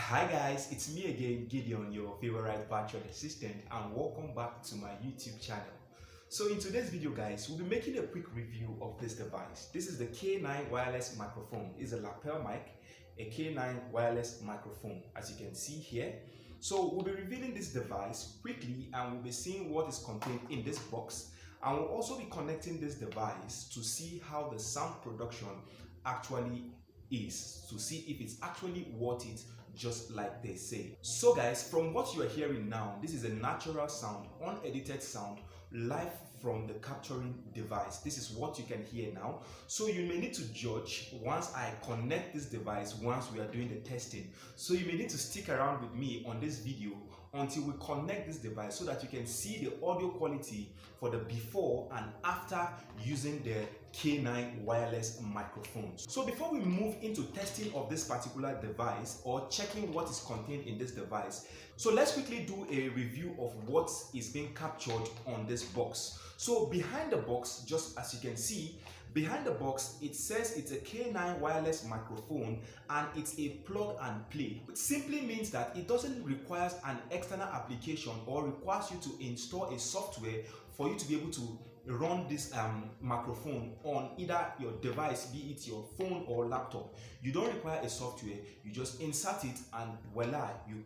Hi guys, it's me again, Gideon, your favorite virtual assistant, and welcome back to my YouTube channel. So in today's video guys, we'll be making a quick review of this device. This is the K9 wireless microphone. It's a lapel mic, a K9 wireless microphone, as you can see here. So we'll be revealing this device quickly and we'll be seeing what is contained in this box. And we'll also be connecting this device to see how the sound production actually is, to see if it's actually worth it, just like they say. So guys, from what you are hearing now, this is a natural sound, unedited sound, live from the capturing device. This is what you can hear now. So you may need to judge once I connect this device, once we are doing the testing. So you may need to stick around with me on this video until we connect this device so that you can see the audio quality for the before and after using the K9 wireless microphones. So before we move into testing of this particular device or checking what is contained in this device, so let's quickly do a review of what is being captured on this box. So behind the box, just as you can see, behind the box, it says it's a K9 wireless microphone and it's a plug and play. It simply means that it doesn't require an external application or requires you to install a software for you to be able to run this microphone on either your device, be it your phone or laptop. You don't require a software, you just insert it and voila, you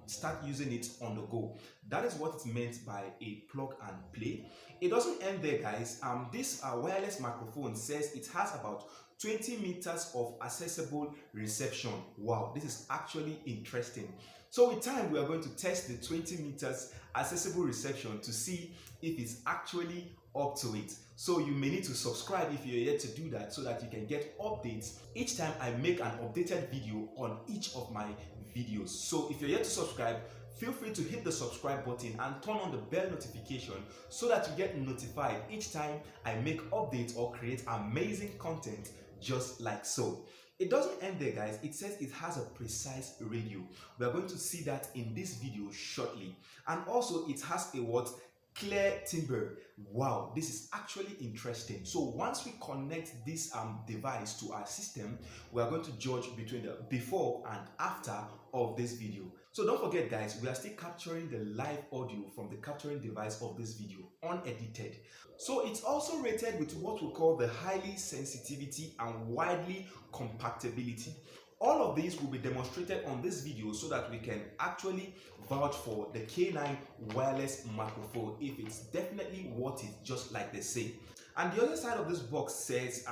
start using it on the go. That is what it's meant by a plug and play. It doesn't end there guys. This wireless microphone says it has about 20 meters of accessible reception. Wow, this is actually interesting. So with time, we are going to test the 20 meters accessible reception to see if it's actually up to it. So you may need to subscribe if you're yet to do that so that you can get updates each time I make an updated video on each of my videos. So if you're yet to subscribe, feel free to hit the subscribe button and turn on the bell notification so that you get notified each time I make updates or create amazing content just like so. It doesn't end there guys, it says it has a precise radio. We are going to see that in this video shortly. And also it has a what? Clear timbre. Wow, this is actually interesting. So once we connect this device to our system, we are going to judge between the before and after of this video. So don't forget guys, we are still capturing the live audio from the capturing device of this video, unedited. So it's also rated with what we call the highly sensitivity and widely compactability. All of these will be demonstrated on this video so that we can actually vouch for the K9 wireless microphone if it's definitely worth it, just like they say. And the other side of this box says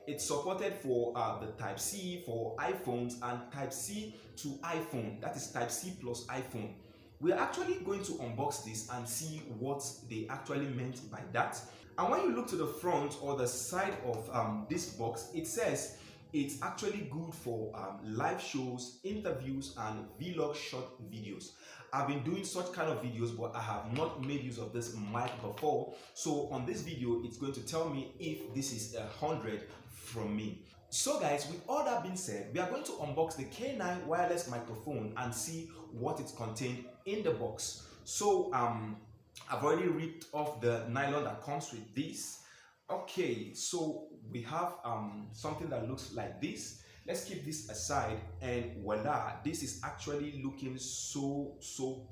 it's supported for the Type-C for iPhones and Type-C to iPhone, that is Type-C plus iPhone. We're actually going to unbox this and see what they actually meant by that. And when you look to the front or the side of this box, it says it's actually good for live shows, interviews, and vlog short videos. I've been doing such kind of videos, but I have not made use of this mic before. So on this video, it's going to tell me if this is 100 from me. So guys, with all that being said, we are going to unbox the K9 wireless microphone and see what is contained in the box. So I've already ripped off the nylon that comes with this. Okay, so we have something that looks like this. Let's keep this aside and voila, this is actually looking so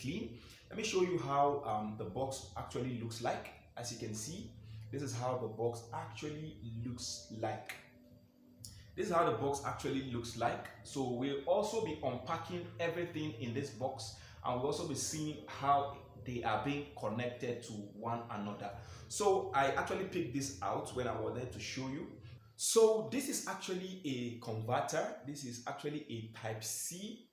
clean. Let me show you how the box actually looks like. As you can see, this is how the box actually looks like. This is how the box actually looks like. So we'll also be unpacking everything in this box and we'll also be seeing how they are being connected to one another. So I actually picked this out when I wanted to show you. So this is actually a converter. This is actually a Type-C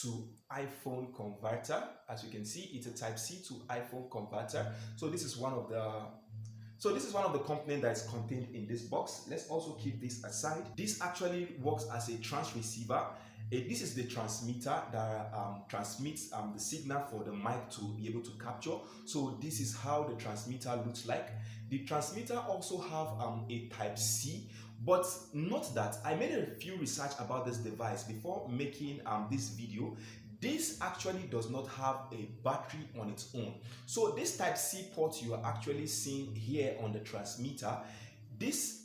to iPhone converter. As you can see, it's a Type-C to iPhone converter. So this is one of the components that is contained in this box. Let's also keep this aside. This actually works as a transceiver. This is the transmitter that transmits the signal for the mic to be able to capture. So this is how the transmitter looks like. The transmitter also have a Type-C, but note that I made a few research about this device before making this video. This actually does not have a battery on its own. So this Type-C port you are actually seeing here on the transmitter, this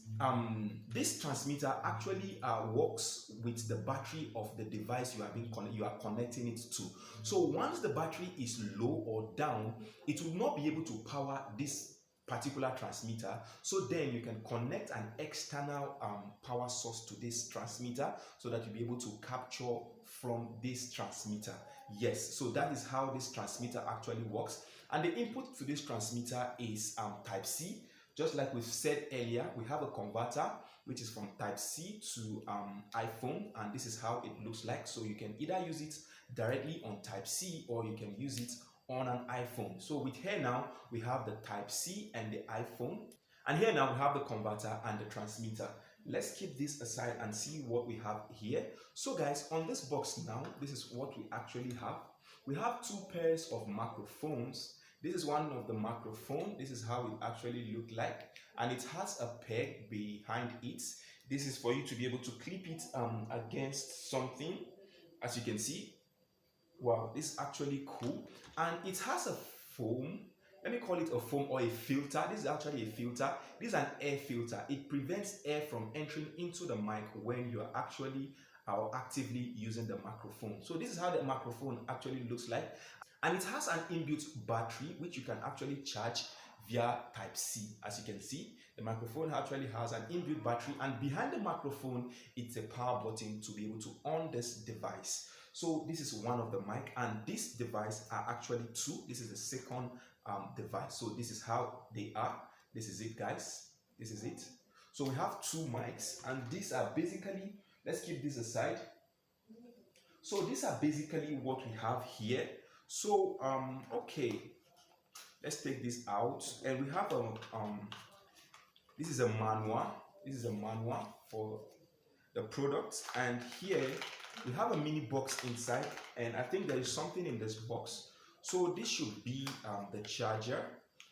this transmitter actually works with the battery of the device you are connecting it to. So once the battery is low or down, it will not be able to power this particular transmitter. So then you can connect an external power source to this transmitter so that you'll be able to capture from this transmitter. Yes, so that is how this transmitter actually works. And the input to this transmitter is type C. Just like we've said earlier, we have a converter which is from type C to iPhone, and this is how it looks like. So you can either use it directly on type C or you can use it on an iPhone. So with here now, we have the type C and the iPhone, and here now we have the converter and the transmitter. Let's keep this aside and see what we have here. So guys, on this box now, this is what we actually have. We have two pairs of microphones. This is one of the microphone. This is how it actually look like, and it has a peg behind it. This is for you to be able to clip it against something, as you can see. Wow, this is actually cool. And it has a foam, let me call it a foam or a filter. This is actually a filter. This is an air filter. It prevents air from entering into the mic when you are actually or actively using the microphone. So this is how the microphone actually looks like. And it has an inbuilt battery which you can actually charge via type C. As you can see, the microphone actually has an inbuilt battery, and behind the microphone it's a power button to be able to on this device. So this is one of the mic, and this device are actually two. This is the second device. So this is how they are. This is it, guys. This is it. So we have two mics, and these are basically, let's keep this aside. So these are basically what we have here. So okay, let's take this out, and we have a this is a manual. This is a manual for the product, and here we have a mini box inside, and I think there is something in this box. So this should be the charger.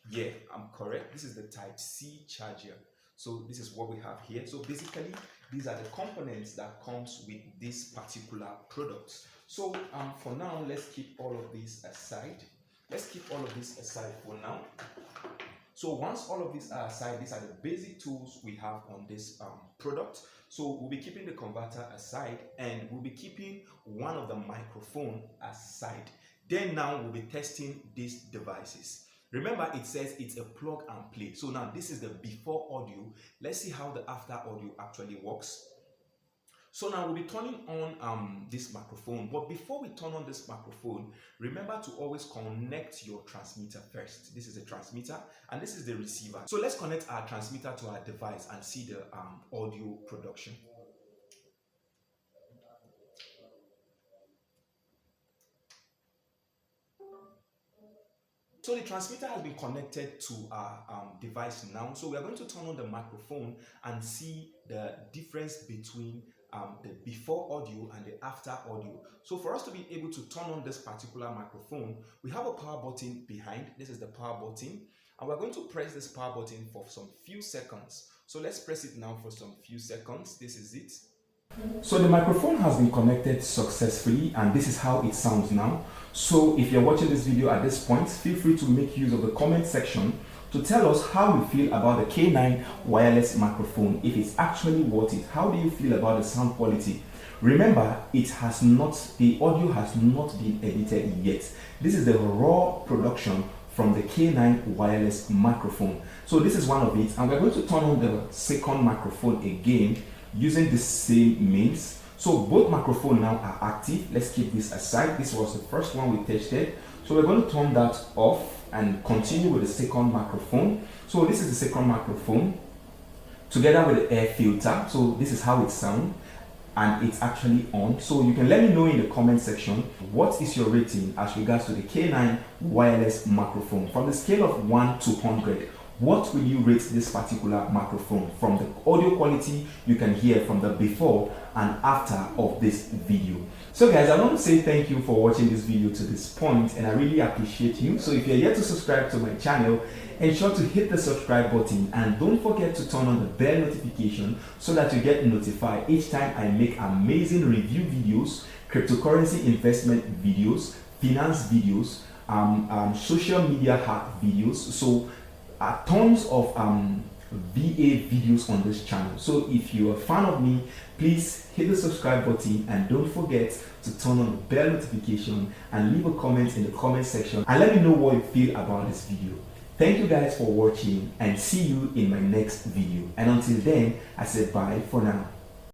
Yeah, I'm correct. This is the type C charger. So this is what we have here. So basically these are the components that comes with this particular product. So for now, let's keep all of this aside. Let's keep all of this aside for now. So once all of these are aside, these are the basic tools we have on this product. So we'll be keeping the converter aside, and we'll be keeping one of the microphone aside. Then now we'll be testing these devices. Remember, it says it's a plug and play. So now this is the before audio. Let's see how the after audio actually works. So now we'll be turning on this microphone, but before we turn on this microphone, remember to always connect your transmitter first. This is the transmitter and this is the receiver. So let's connect our transmitter to our device and see the audio production. So the transmitter has been connected to our device now. So we are going to turn on the microphone and see the difference between the before audio and the after audio. So for us to be able to turn on this particular microphone, we have a power button behind. This is the power button, and we're going to press this power button for some few seconds. So let's press it now for some few seconds. This is it. So the microphone has been connected successfully, and this is how it sounds now. So if you're watching this video at this point, feel free to make use of the comment section to tell us how you feel about the K9 wireless microphone, if it's actually worth it. How do you feel about the sound quality? Remember, the audio has not been edited yet. This is the raw production from the K9 wireless microphone. So this is one of it, and we're going to turn on the second microphone again using the same means. So both microphones now are active. Let's keep this aside. This was the first one we tested. So we're going to turn that off and continue with the second microphone. So this is the second microphone together with the air filter. So this is how it sounds, and it's actually on. So you can let me know in the comment section, what is your rating as regards to the K9 wireless microphone from the scale of 1 to 100. What will you rate this particular microphone from the audio quality you can hear from the before and after of this video? So guys, I want to say thank you for watching this video to this point, and I really appreciate you. So if you're yet to subscribe to my channel, ensure to hit the subscribe button, and don't forget to turn on the bell notification so that you get notified each time I make amazing review videos, cryptocurrency investment videos, finance videos, social media hack videos. So tons of VA videos on this channel. So if you're a fan of me, please hit the subscribe button and don't forget to turn on the bell notification and leave a comment in the comment section and let me know what you feel about this video. Thank you guys for watching and see you in my next video. And until then, I say bye for now.